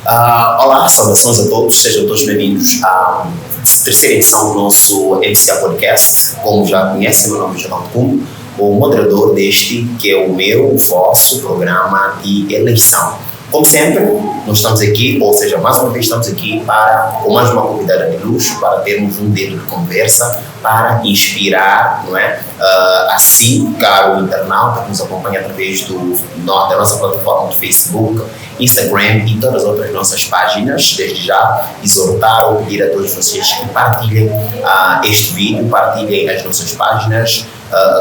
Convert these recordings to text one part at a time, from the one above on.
Olá, saudações a todos, sejam todos bem-vindos à terceira edição do nosso MCA Podcast. Como já conhecem, meu nome é Jonathan Kuhn, o moderador deste, que é o meu, o vosso programa de eleição. Como sempre, nós estamos aqui, ou seja, mais uma vez estamos aqui com mais uma convidada de luxo, para termos um dedo de conversa, para inspirar, não é? Assim, caro internauta que nos acompanha através da nossa plataforma do Facebook, Instagram e todas as outras nossas páginas, desde já exortar ou pedir a todos vocês que partilhem este vídeo, partilhem as nossas páginas,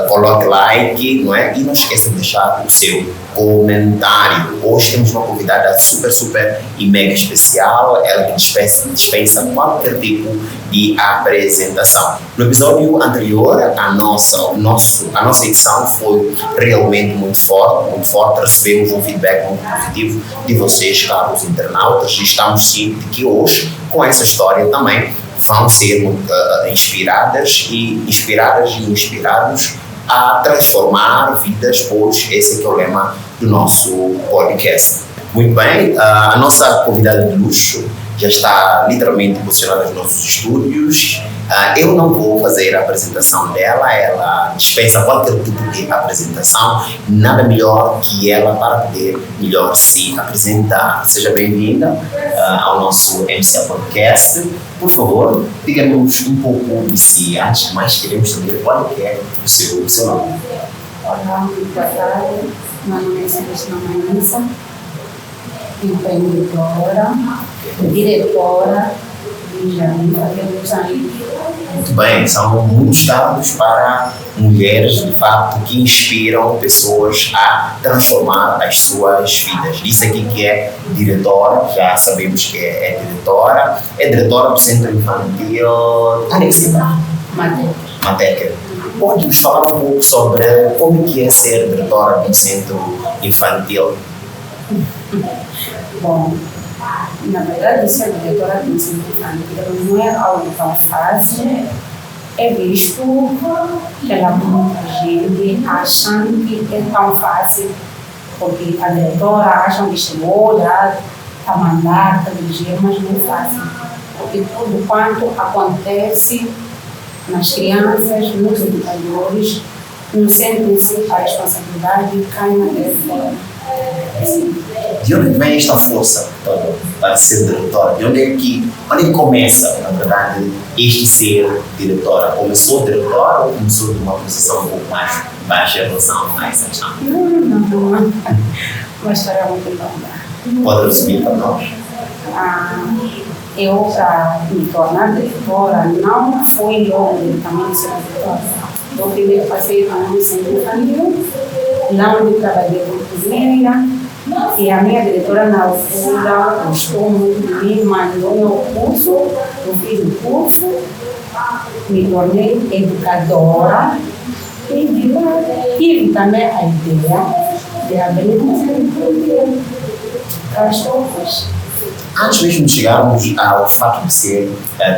coloque like, não é? E não esqueça de deixar o seu comentário. Hoje temos uma convidada super e mega especial, ela que dispensa qualquer tipo de apresentação. No episódio anterior, a nossa edição foi realmente muito forte, recebemos um feedback muito positivo de vocês, caros internautas, e estamos cientes de que hoje, com essa história também, vão ser inspirados a transformar vidas, pois esse é o lema do nosso podcast. Muito bem, a nossa convidada de luxo já está literalmente posicionada nos nossos estúdios. Eu não vou fazer a apresentação dela, ela dispensa qualquer tipo de apresentação, nada melhor que ela para poder melhor se apresentar. Seja bem-vinda ao nosso MCA Podcast. Por favor, diga-nos um pouco de si. Antes de mais, queremos saber qual é o seu nome. Olá, muito boa tarde. Meu nome é Celestina Manissa, empreendedora, diretora de Jardim. Muito bem, são muitos dados para mulheres, de fato, que inspiram pessoas a transformar as suas vidas. Isso aqui que é diretora, já sabemos que é diretora do Centro Infantil Matéria. Pode nos falar um pouco sobre como que é ser diretora de um centro infantil? Bom, na verdade, ser diretora de um centro infantil não é algo tão fácil. É visto pela muita gente achando que é tão fácil, porque a diretora acha que chegou, já a mandar, a dirigir, mas não é fácil. Porque tudo quanto acontece nas crianças, nos educadores, no centro em si, a responsabilidade cai na diretora. De onde vem esta força para ser diretora? De onde começa, na verdade, este ser diretora? Começou diretora ou começou de uma posição um pouco mais baixa em relação a essa questão? Não. Uma história muito longa. Pode resumir para nós? Eu, para me tornar diretora, não foi logo diretamente ser diretora. Eu primeiro passei para um centro infantil, lá onde trabalhei como cozinheira, e a minha diretora na altura gostou muito de mim, mandou meu curso, eu fiz o curso, me tornei educadora e tive também a ideia de abrir um centro infantil para as pessoas. Antes mesmo de chegarmos ao fato de ser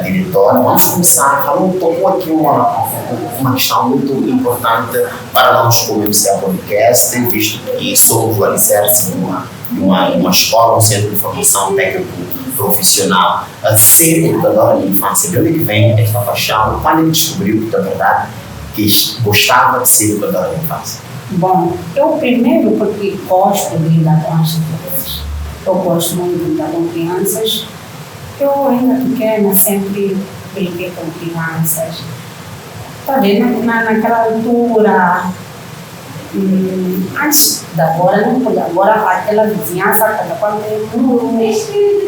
diretora, vamos começar falando um pouco aqui uma questão muito importante para nós como MCA Podcast, visto que somos o alicerce de uma escola, um centro de formação técnico profissional. Ser educadora de infância, de onde que vem esta paixão? Quando ele descobriu que, na verdade, que gostava de ser educadora de infância? Bom, eu primeiro porque gosto de lidar com as crianças. Eu gosto muito de lidar com crianças. Eu, ainda pequena, sempre brinquei com crianças. Está vendo? Naquela altura, antes da agora, não foi agora, aquela vizinhança, cada qual tem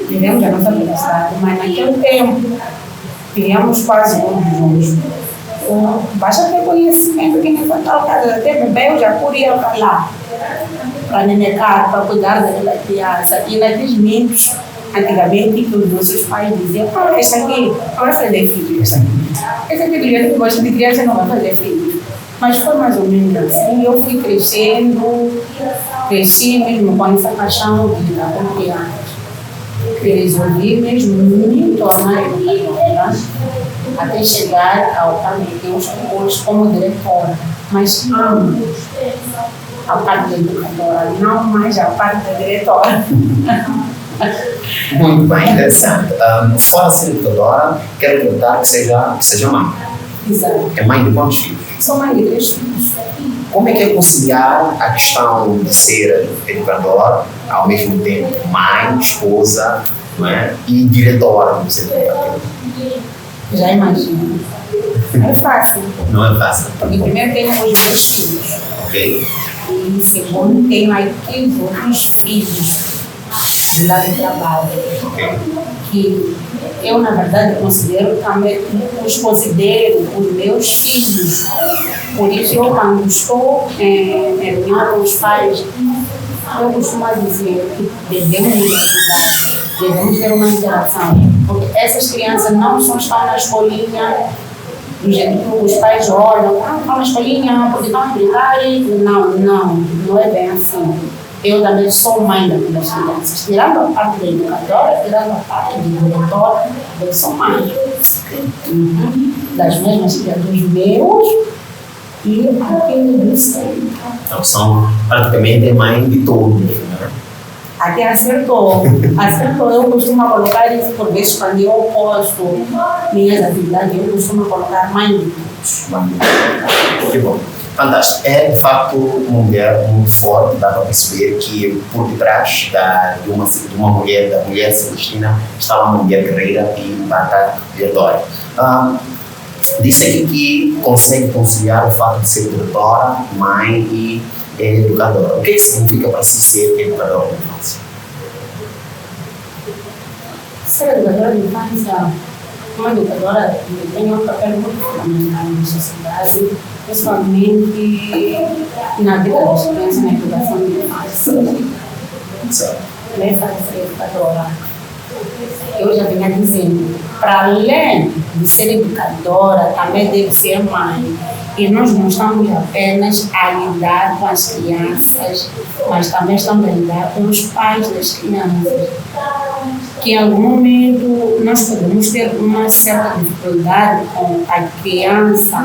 vivemos a nossa velocidade, mas naquele tempo, vivíamos quase todos juntos. Basta ter conhecimento que nem contar o caso, até bebê eu já corria para lá, para nenecar, para cuidar daquela criança. E naqueles momentos, antigamente, que os nossos pais diziam: essa aqui não vai fazer filho, essa aqui criança que gosta de criança não vai fazer filho. Mas foi mais ou menos assim, eu fui cresci mesmo com essa paixão de lidar com crianças. Resolvi mesmo me tornar educadora, até chegar ao cargo que eu estou hoje como diretora. Mas amo a parte da educadora, não mais a parte da diretora. Muito bem, interessante. Fora ser educadora, quero perguntar que seja mãe. Exato. É mãe de quantos filhos? Sou mãe de 3 filhos. Como é que é conciliar a questão de ser educadora, ao mesmo tempo mãe, esposa, não é? E diretora do setor educativo? Já imagino. É fácil. Não é fácil. Porque primeiro tenho os meus filhos. Ok? E segundo tenho aqui os outros filhos do lado do trabalho. Ok. Que eu, na verdade, considero também, os considero os meus filhos. Por isso, eu, quando estou em reunião com os pais, eu costumo dizer que devemos nos ajudar, devemos ter uma interação. Porque essas crianças não só estão na escolinha, do jeito que os pais olham, estão na escolinha, porque estão a brincar. Não é bem assim. Eu também sou mãe daquelas crianças. Tirando a parte da educadora, tirando a parte de diretora, eu sou mãe. Das mesmas crianças dos meus e aquele dos seus. Então são praticamente mãe de todos, né? Até acertou. Eu costumo colocar isso por vezes quando eu posto minhas atividades, eu costumo colocar mãe de todos. Que bom. Fantástico. É, de facto, uma mulher muito forte, dá para perceber que por detrás de uma mulher, da mulher Celestina, está uma mulher guerreira e batalhadora. Disse aqui que consegue conciliar o fato de ser diretora, mãe e educadora. O que significa para si ser educadora de infância? Ser educadora de infância, uma educadora tem um papel muito fundamental na sociedade, principalmente na vida das crianças, na educação de infância. Não é para ser educadora. Eu já vinha dizendo, para além de ser educadora, também deve ser mãe. E nós não estamos apenas a lidar com as crianças, mas também estamos a lidar com os pais das crianças. Que em algum momento nós podemos ter uma certa dificuldade com a criança,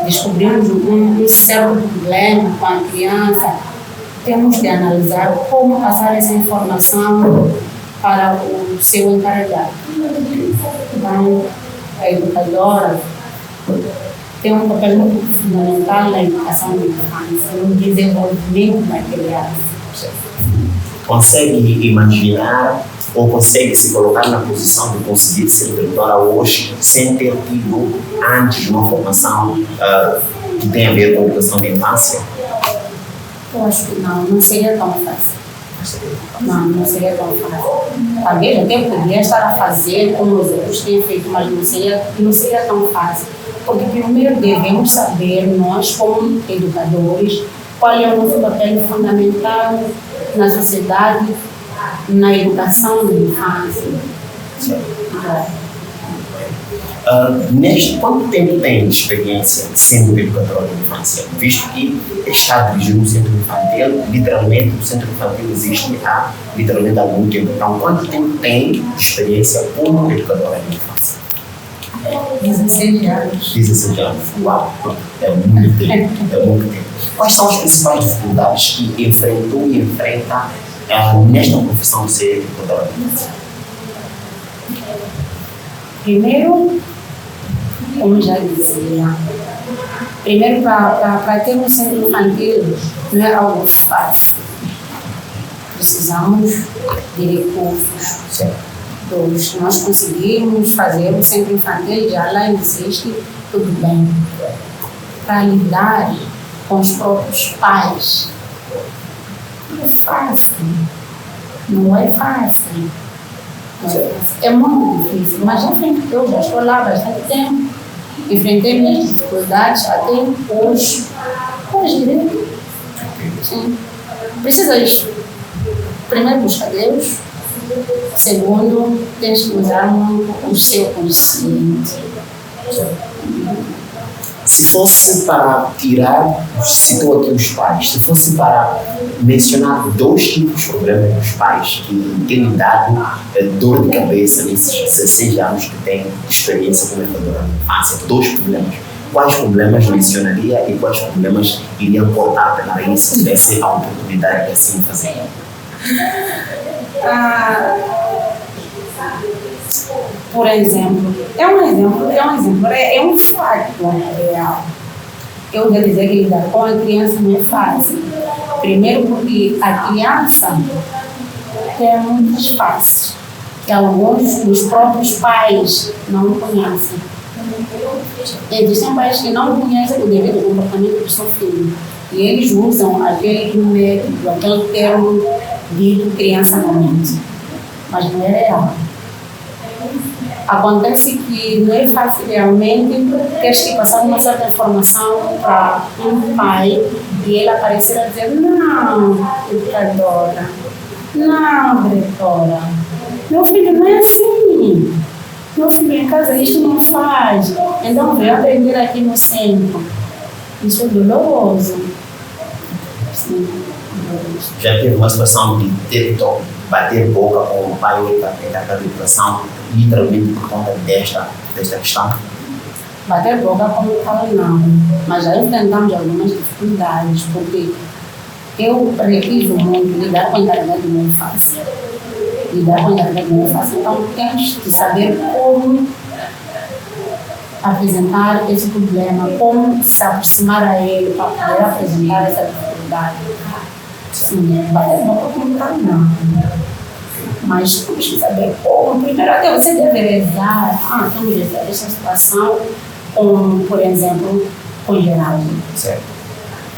descobrimos um certo problema com a criança, temos de analisar como passar essa informação para o seu encarregado. Então, a educadora tem um papel muito fundamental na educação da infância, no desenvolvimento da criança. Consegue imaginar ou consegue se colocar na posição de conseguir ser educadora hoje sem ter tido antes uma formação que tem a ver com a educação da infância? Eu acho que não seria tão fácil. Não seria tão fácil. Talvez até poderia estar a fazer como os outros têm feito, mas não seria tão fácil. Porque primeiro devemos saber, nós como educadores, qual é o nosso papel fundamental na sociedade, na educação da infância. Quanto tempo tem de experiência sendo educadora de infância? Visto que está dirigindo um centro infantil, literalmente o centro infantil existe há literalmente algum tempo. Então, quanto tempo tem de experiência como educadora de infância? 16 anos. 16 anos. Uau! É muito tempo. Quais são as principais dificuldades que enfrentou e enfrenta nesta profissão de ser educadora de infância? Primeiro, como já dizia, para ter um centro infantil não é algo fácil. Precisamos de recursos. Certo. Todos nós conseguimos fazer o centro infantil, já lá existe, tudo bem. Para lidar com os próprios pais, não é fácil. Não é fácil. É muito difícil, mas eu já estou lá há bastante tempo, enfrentei minhas dificuldades até hoje. Sim. Precisa disso. Primeiro, busca Deus. Segundo, tens que usar o seu consciente. Se fosse para tirar, citou aqui os pais, se fosse para mencionar 2 tipos de problemas dos pais que têm dado dor de cabeça nesses 16 anos que têm experiência como educadora de infância, 2 problemas. Quais problemas mencionaria e quais problemas iriam cortar pela raiz se tivesse a oportunidade de assim fazer? Por exemplo, é um fato real. Eu vou dizer que lidar com a criança não é fácil. Primeiro porque a criança tem muitas faces, que alguns dos próprios pais não conhecem. Existem pais que não conhecem o devido comportamento do seu filho. E eles usam aquele método, aquele termo de criança não mente. Mas não é real. Acontece que não é fácil realmente teres que passar uma certa informação para um pai e ele aparecer a dizer: não, educadora, não, diretora, meu filho não é assim. Meu filho em casa isto não faz. Então veio aprender aqui no centro. Isso é doloroso. Sim, doloroso. Já teve uma situação de ter que bater boca com o pai ou da educação, literalmente por conta desta questão? Bater boca como eu falo não, mas já enfrentamos algumas dificuldades, porque eu preciso muito lidar com a encarregada não é fácil. Lidar com a encarregada não é fácil, então temos que saber como apresentar esse problema, como se aproximar a ele para poder apresentar essa dificuldade. Sim, bater boca como eu falo não. Mas temos que saber como. Primeiro, até você deve realizar, vamos realizar essa situação com, por exemplo, com Geraldo. Certo.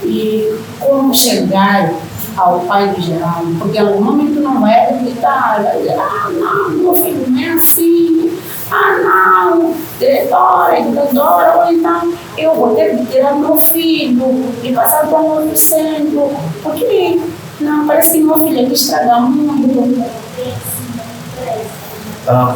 E como chegar ao pai do Geraldo, porque em algum momento não vai acreditar, vai dizer: não, meu filho não é assim, não, diretora, educadora, ou então eu vou ter que tirar meu filho e passar para um outro centro, porque não, parece que meu filho aqui estraga muito.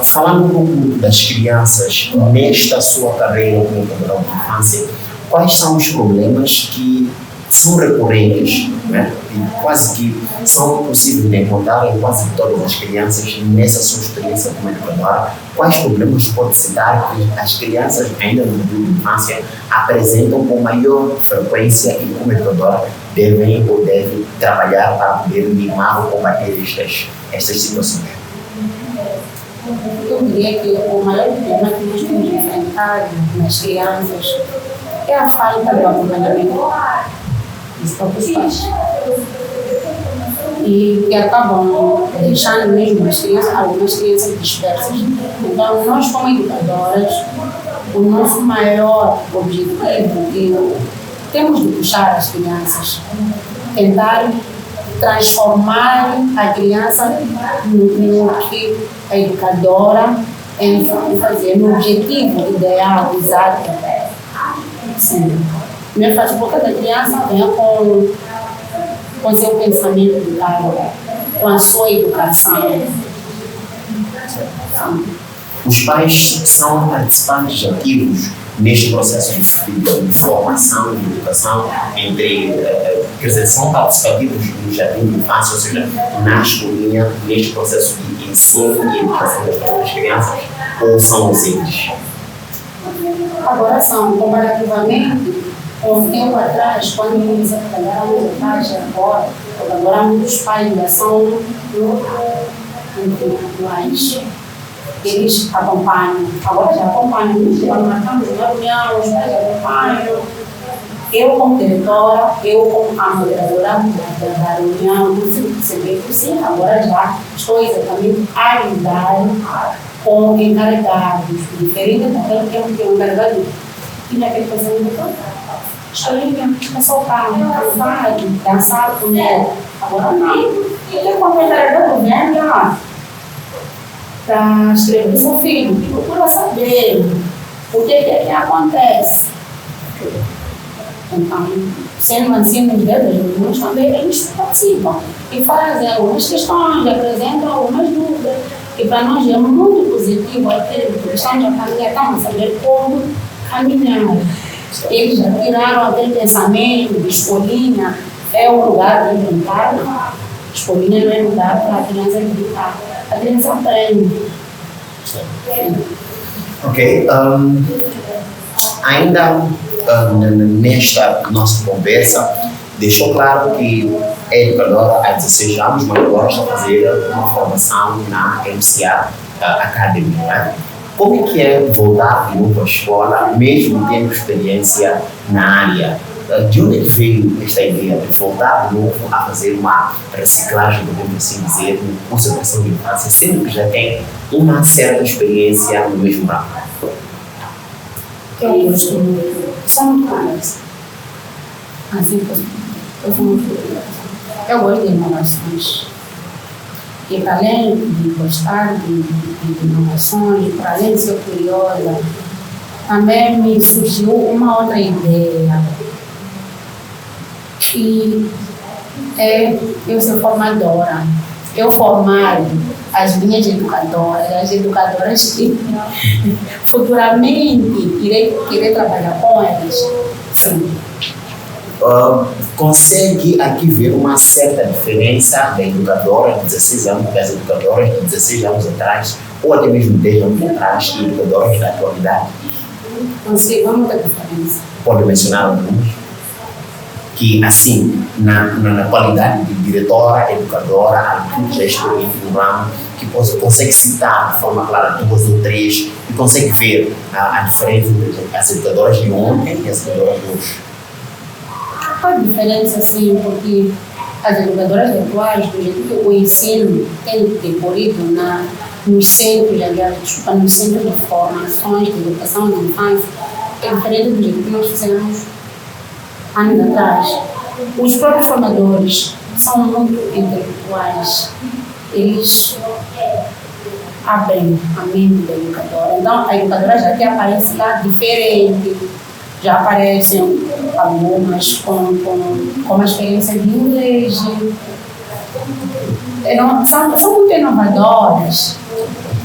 Falando um pouco das crianças, nesta sua carreira como educadora de infância, quais são os problemas que são recorrentes, né? E quase que são possíveis de encontrar em quase todas as crianças nessa sua experiência como educadora? Quais problemas pode citar que as crianças ainda no período de infância apresentam com maior frequência e como educadora devem trabalhar para poder limar ou combater estas situações? Eu diria que o maior problema que nós temos de enfrentar nas crianças é a falta de acompanhamento dos próprios pais. E que acabam deixando mesmo algumas crianças dispersas. Então, nós como educadoras, o nosso maior objetivo que temos de puxar as crianças, tentar transformar a criança no que a educadora tem que fazer, no objetivo ideal, exato. Sim. Não faz pouco da criança vem com seu pensamento educado, com a sua educação. Sim. Os pais são participantes ativos neste processo de formação, de educação, quer dizer, são participativos no jardim de infância, ou seja, na escolinha, neste processo de ensino e educação das próprias crianças, ou são ausentes? Agora são, comparativamente, com um tempo atrás, quando eles trabalharam na faixa agora muitos pais já são individuais. Eles acompanham, agora já acompanham, quando marcamos reunião, os pais acompanham. Eu, como diretora, eu, como a moderadora da reunião, consigo perceber que sim, agora já estou exatamente a lidar com encarregados, diferente daquele tempo que eu encarregado e naquele fazendo escolhi passar o carro, cansado, dançar com ele. Agora não, eu tenho como encarregado, vem lá para escrever seu filho, procura saber o que acontece. Então, sendo ensino de dedos, também eles participam e fazem algumas questões, apresentam algumas dúvidas. E para nós é muito positivo aquele que estamos a caminhar, estamos a saber como caminhar. Eles já tiraram aquele pensamento de escolinha, é um lugar de brincar. Escolinha não é lugar para a criança brincar. A criança aprende. Ok. Ainda nesta nossa conversa, deixou claro que é educadora há 16 anos, mas agora está a fazer uma formação na MCA Academy. Né? Como é que é voltar de novo à escola, mesmo tendo experiência na área? De onde é que veio esta ideia de voltar de novo a fazer uma reciclagem, podemos assim dizer, no curso de educação de infância, sendo que já tem uma certa experiência no mesmo ramo? Eu gosto muito, sou muito curiosa. Assim, eu sou muito curiosa. Eu gosto de inovações. E para além de gostar de inovações, para além de ser curiosa, também me surgiu uma outra ideia, que é eu ser formadora. Eu formar as minhas educadoras, as educadoras que futuramente irei trabalhar com elas. Sim. Consegue aqui ver uma certa diferença da educadora de 16 anos das educadoras de 16 anos atrás, ou até mesmo 10 anos atrás, e educadoras da atualidade? Consigo muita diferença. Pode mencionar alguns? Que, assim, na qualidade de diretora, educadora, alguém que já experiente no ramo, que consegue citar de forma clara 2 ou 3 e consegue ver a diferença entre as educadoras de ontem e as educadoras de hoje. Qual a diferença, sim, porque as educadoras atuais, do jeito que o ensino tem decorrido nos centros, aliás, nos centros de formações de educação de infância, é diferente do jeito que nós fizemos anos atrás. Os próprios formadores são muito intelectuais, eles abrem a mente da educadora. Então, a educadora já que aparece lá diferente, já aparecem algumas com uma experiência de inglês. São muito inovadoras.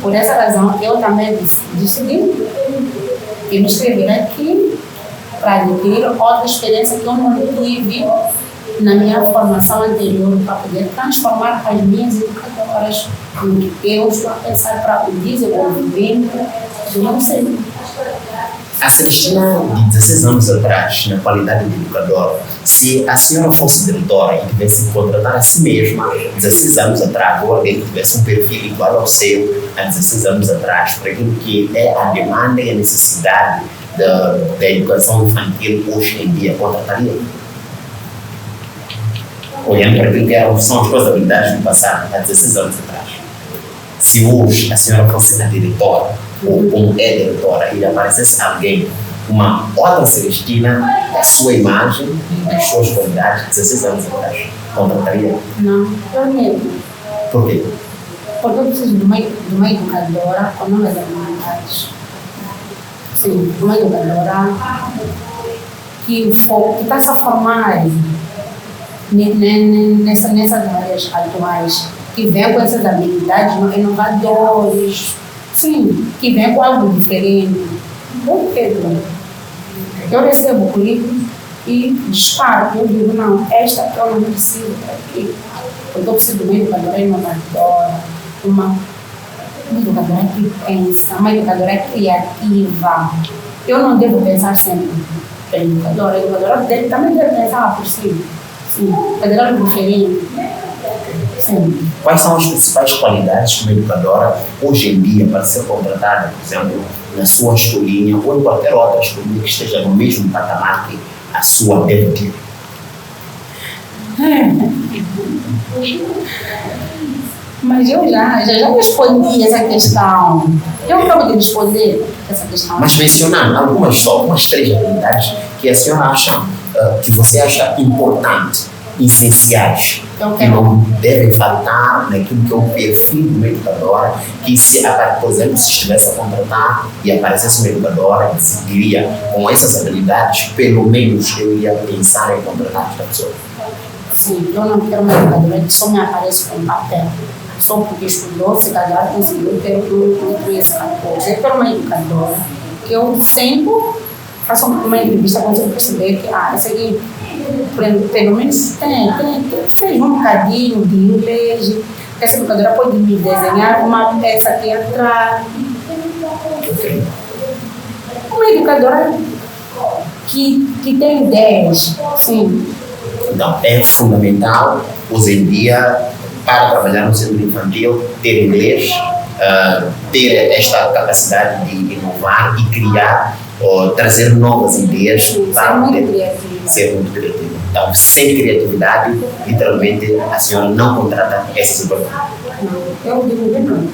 Por essa razão, eu também decidi me inscrever aqui para adquirir outra experiência que eu não tive na minha formação anterior, para poder transformar as minhas educadoras no que eu estou a pensar para o desenvolvimento do meu ser. A Celestina, de 16 anos atrás, na qualidade de educadora, se a senhora fosse diretora e tivesse que contratar a si mesma 16 anos atrás, ou alguém que tivesse um perfil igual ao seu há 16 anos atrás, para aquilo que é a demanda e a necessidade da educação infantil hoje em dia, contrataria? Olhando para aquilo que são as suas habilidades do passado, há 16 anos atrás. Se hoje a senhora fosse a diretora, ou como é diretora, e aparecesse alguém, uma outra Celestina, da sua imagem e das suas qualidades, 16 anos atrás, contrataria? Não, eu nego. Por quê? Porque eu preciso de uma educadora com novas habilidades. Sim, uma educadora que está se a formar nessas áreas atuais, que vem com essas habilidades inovadoras, sim, que vem com algo diferente. Bom, Pedro, eu recebo o currículo e descarto, eu digo, não, esta eu não preciso para aqui, porque eu preciso de uma educadora inovadora, uma educadora que pensa, uma educadora criativa. Eu não devo pensar sempre pela educadora, a educadora também deve pensar por si. Sim, fazer algo diferente. Sim. Quais são as principais qualidades de uma educadora hoje em dia para ser contratada, por exemplo, na sua escolinha ou em qualquer outra escolinha que esteja no mesmo patamar que a sua deve ter? Mas eu já respondi essa questão. Eu acabo de responder essa questão. Mas mencionando algumas 3 habilidades que a senhora acha, que você acha importantes, essenciais, que não devem faltar naquilo que é o perfil de uma educadora, que se, por exemplo, se estivesse a contratar e aparecesse uma educadora que seguiria com essas habilidades, pelo menos eu iria pensar em contratar esta pessoa. Sim, eu não quero uma educadora que só me aparece com papel. Só porque estudou, se calhar conseguiu ter esse fator. Eu quero uma educadora que eu sempre faço uma entrevista quando eu perceber que essa aqui pelo menos fez um bocadinho de inglês. Essa educadora pode me desenhar uma peça teatral. Uma educadora que tem ideias, sim. Então, é fundamental, hoje em dia, para trabalhar no centro infantil, ter inglês ter esta capacidade de inovar e criar, trazer novas ideias para ser muito criativo. Então, sem criatividade, literalmente, a senhora não contrata esses empregos. Eu digo que não.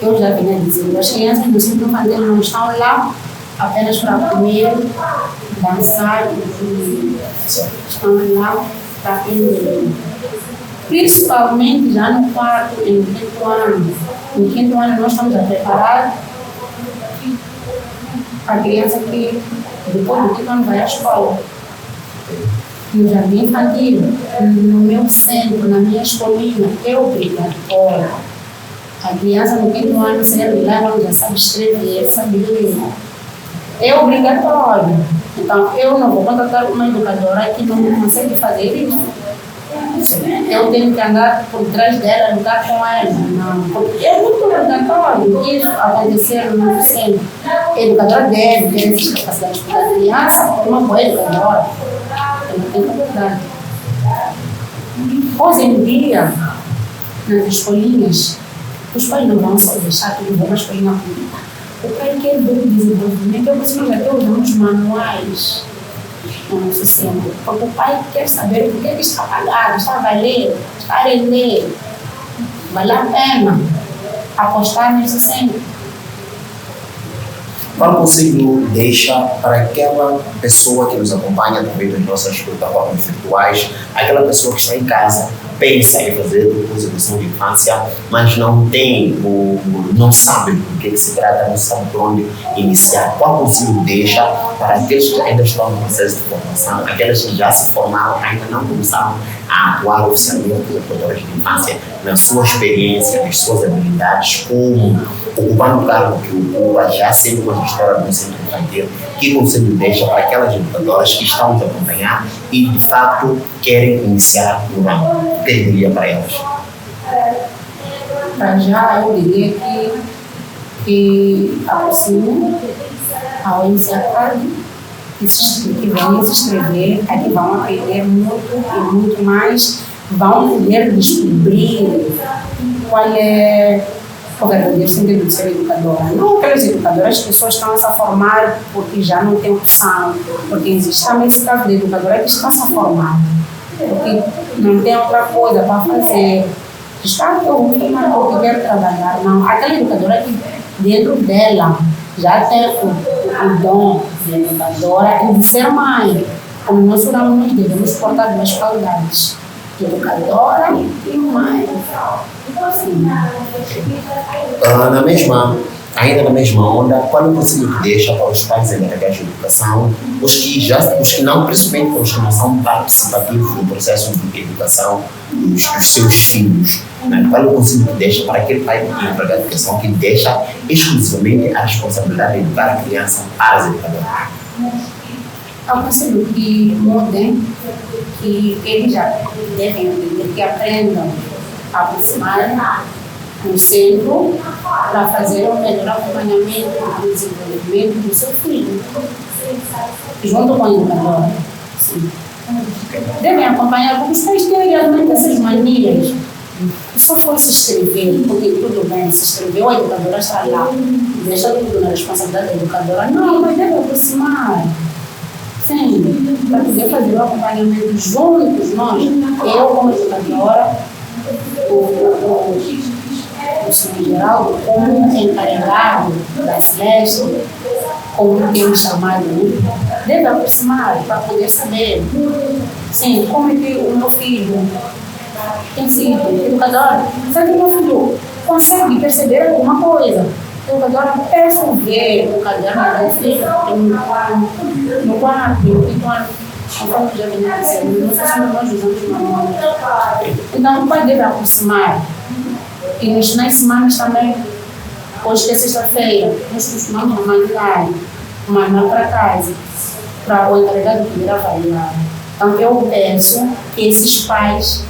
Eu já vinha dizendo, as crianças do centro infantil não estão lá apenas para comer, dançar, estão lá para aprender. Principalmente já no quarto e no quinto ano. No quinto ano nós estamos a preparar a criança que depois do quinto ano vai à escola. No jardim infantil, no meu centro, na minha escolinha, é obrigatório. A criança no quinto ano ser lá, ela já sabe escrever, sabe ler. É obrigatório. Então, eu não vou contratar uma educadora que não consegue fazer isso. Eu tenho que andar por trás dela, lutar com ela. Não, porque é muito obrigatório isso acontecer no nosso centro. A educadora deve ter essa capacidade de estudar a criança, uma boa educadora. Eu não tenho verdade. Hoje em dia, nas escolinhas, os pais não vão só deixar que vão na escolinha pública. O pai quer ver o desenvolvimento. Eu consigo até usamos manuais no nosso centro. Porque o pai quer saber o que está pagado, está a valer, está a render. Vale a pena apostar nesse centro. Qual conselho deixa para aquela pessoa que nos acompanha através das nossas plataformas virtuais, aquela pessoa que está em casa, pensa em fazer curso de educação de infância, mas não tem, não sabe do que se trata, não sabe por onde iniciar? Qual conselho deixa para aqueles que ainda estão no processo de formação, aqueles que já se formaram, ainda não começaram a atuar oficialmente como educadores de infância, na sua experiência, nas suas habilidades, como ocupando o cargo que ocupa, já sendo uma gestora de um centro infantil? Que conselho deixa para aquelas educadoras que estão a acompanhar e, de fato, querem iniciar no ramo? O que eu diria para elas? Para já, eu diria que aproximem ao iniciar tarde, que venham se inscrever, é que vão aprender muito e muito mais, vão poder descobrir qual é o verdadeiro sentido de ser educadora. Não aquelas educadoras, as pessoas estão a se formar porque já não tem opção, porque existe também esse caso de educadora que está a se formar, porque não tem outra coisa para fazer. Está eu vou formar porque quero trabalhar. Não, aquela educadora que dentro dela já tem o dom de educadora e de ser mãe. Como nós nós devemos portar duas qualidades: educadora e mãe. Ainda na mesma onda, qual é o conselho que deixa para os pais encarregados de educação, os que não, principalmente os que não são participativos no processo de educação dos seus filhos? Né? Qual é o conselho que deixa para aquele pai encarregado de educação que deixa exclusivamente a responsabilidade de educar a criança para as educadoras? É um conselho que mudem, que eles já devem aprender, que aprendam a aproximar no centro para fazer o melhor acompanhamento do desenvolvimento do seu filho, junto com a educadora. Sim. Devem acompanhar, porque os pais têm realmente essas manias. Só for se inscrever, porque tudo bem, se inscreveu, a educadora está lá, deixa tudo na responsabilidade da educadora. Não, mas deve aproximar. Sim, para poder fazer o acompanhamento juntos, nós, eu como educadora, o senhor Geraldo, como encarregado da Celeste, como tem chamado, deve aproximar para poder saber, sim, como é que o meu filho tem sido educador, sabe que o meu filho consegue perceber alguma coisa. Educadora, peço ver o caderno do filho no quarto, no quinto ano. Conforme já venho dizendo, nós usamos manual. Então, o pai deve aproximar. E nas semanas também, hoje que é sexta-feira, nós costumamos mandar um manual para casa, para o encarregado poder avaliar. Então, eu peço que esses pais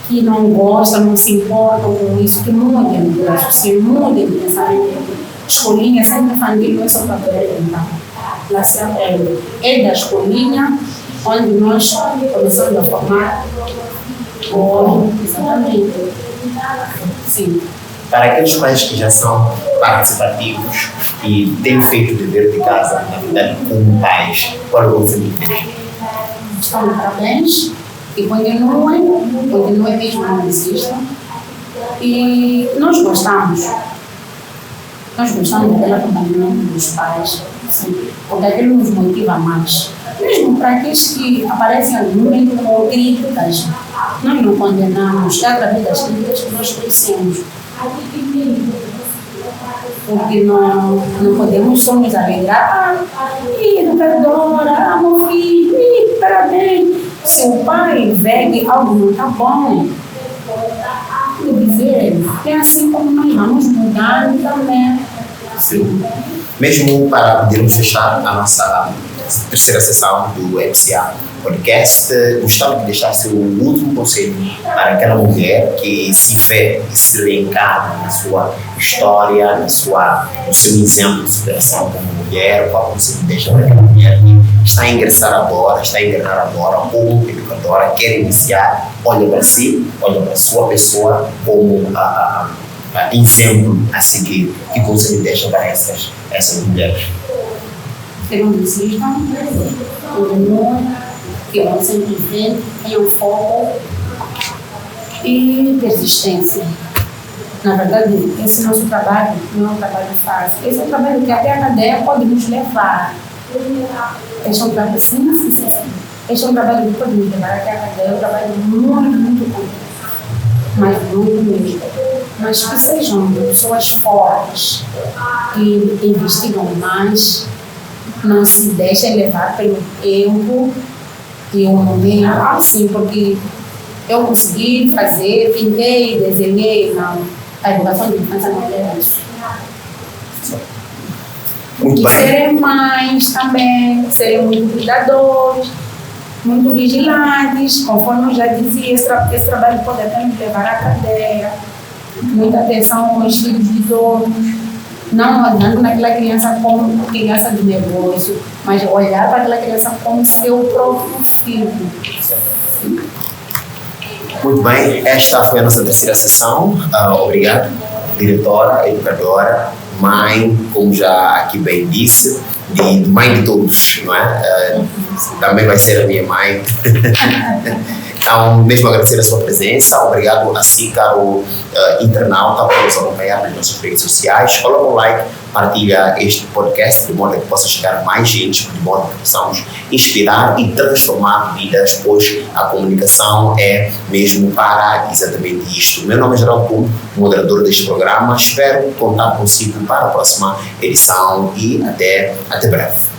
que não gostam, não se importam com isso, que mudem, se mudem de pensamento. Escolinha, sempre infantil, não é só para orientar. Lá se aprende. É da escolinha, onde nós começamos a formar. Exatamente. Sim. Para aqueles pais que já são participativos e têm feito o dever de casa, na verdade, como pais, qual é o conselho que têm? Estão de parabéns e continuem mesmo, não desistam. E nós gostamos daquela acompanhamento dos pais, assim, porque aquilo nos motiva mais. Mesmo para aqueles que aparecem ali no momento com críticas, nós não condenamos, é através das críticas que nós crescemos. Porque não podemos só nos alegrar, educadora, meu filho, parabéns. Se o pai vê que algo não está bom, dizer, é assim como nós vamos mudar também. Sim. Mesmo para podermos fechar a nossa terceira sessão do MCA Podcast, gostava de deixar seu último conselho para aquela mulher que se vê e se reencarna na sua história, no seu exemplo de superação como mulher. Qual conselho deixa para aquela mulher que está a ingressar agora como educadora, quer iniciar, olha para si, olha para a sua pessoa como exemplo a seguir? Que conselho deixa para essas mulheres? Que não desistam, que vão sempre ver, tenham foco e persistência. Na verdade, esse nosso trabalho não é um trabalho fácil. Esse é um trabalho que até a cadeia pode nos levar. Este é um trabalho, sim. Este é um trabalho que pode nos levar até a cadeia. É um trabalho muito complexo, mas muito mesmo. Mas que sejam pessoas fortes, que investigam mais, não se deixem levar pelo tempo e o momento, assim, porque eu consegui fazer, pintei, desenhei, não. A educação de infância não é isso. Muito bem. Serem mães também, serem muito cuidadores, muito vigilantes, conforme eu já dizia, esse trabalho pode até nos levar à cadeia. Muita atenção com os filhos de idosos, não olhando naquela criança como criança do negócio, mas olhar para aquela criança como seu próprio filho. Muito bem, esta foi a nossa terceira sessão. Obrigado, diretora, educadora, mãe, como já aqui bem disse, de mãe de todos, não é? Também vai ser a minha mãe. Então, mesmo agradecer a sua presença, obrigado a si, caro internauta, por nos acompanhar nas nossas redes sociais. Coloca um like, partilha este podcast de modo que possa chegar a mais gente, de modo que possamos inspirar e transformar vidas, pois a comunicação é mesmo para exatamente isto. Meu nome é Geraldo Kuhn, moderador deste programa. Espero contar consigo para a próxima edição e até breve.